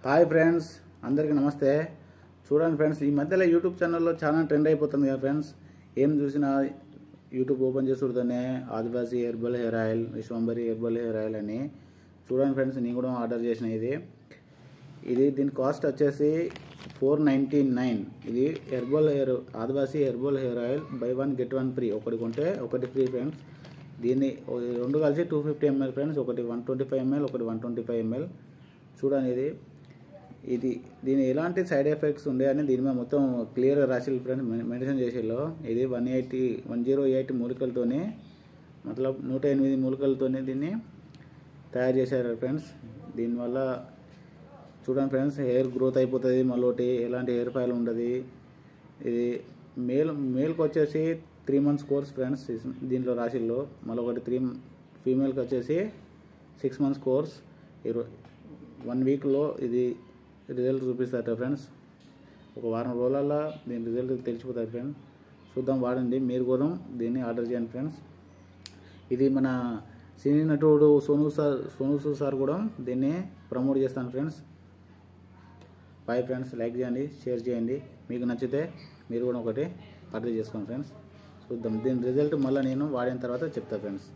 Hi friends, అందరికీ నమస్తే. చూడండి ఫ్రెండ్స్, ఈ మధ్యలో యూట్యూబ్ ఛానల్లో చాలా ట్రెండ్ అయిపోతుంది కదా ఫ్రెండ్స్. ఏం చూసినా యూట్యూబ్ ఓపెన్ చేసి చూడతానే Adivasi herbal hair oil, Vishwambari herbal hair oil అని. చూడండి ఫ్రెండ్స్, నేను కూడా ఆర్డర్ చేసిన దీని కాస్ట్ వచ్చేసి 499. ఇది Adivasi herbal hair oil buy 1 get 1 free. ఒకటి కొంటే ఒకటి ఫ్రీ ఫ్రెండ్స్. దీన్ని రెండు కలిసి 250 ml ఫ్రెండ్స్. ఒకటి 125 ml, ఒకటి 125 ml. చూడండి, దీని ఎలాంటి సైడ్ ఎఫెక్ట్స్ ఉండే అని దీని మీద మొత్తం క్లియర్గా రాసిల్లు ఫ్రెండ్స్, మెన్షన్ చేసిల్లో. ఇది 108 మూలికలతోని, మతలబ్ 108 మూలికలతోని దీన్ని తయారు చేశారు ఫ్రెండ్స్. దీనివల్ల చూడండి ఫ్రెండ్స్, హెయిర్ గ్రోత్ అయిపోతుంది. మళ్ళీ ఎలాంటి హెయిర్ ఫాల్ ఉండదు. ఇది మేల్కి వచ్చేసి 3 months కోర్స్ ఫ్రెండ్స్, దీంట్లో రాసిల్లో. మళ్ళీ ఒకటి ఫీమేల్కి వచ్చేసి 6 months కోర్స్. 1 weekలో ఇది రిజల్ట్ చూపిస్తారు ఫ్రెండ్స్. ఒక వారం రోజులలో దీని రిజల్ట్ తెలిసిపోతుంది ఫ్రెండ్స్. చూద్దాం, వాడండి. మీరు కూడా దీన్ని ఆర్డర్ చేయండి ఫ్రెండ్స్. ఇది మన సినీ నటుడు సోనూ సూద్ సార్ కూడా దీన్ని ప్రమోట్ చేస్తాను ఫ్రెండ్స్. బాయ్ ఫ్రెండ్స్, లైక్ చేయండి, షేర్ చేయండి. మీకు నచ్చితే మీరు కూడా ఒకటి ఆర్డర్ చేసుకోండి ఫ్రెండ్స్. చూద్దాం, దీని రిజల్ట్ మళ్ళీ నేను వాడిన తర్వాత చెప్తాను ఫ్రెండ్స్.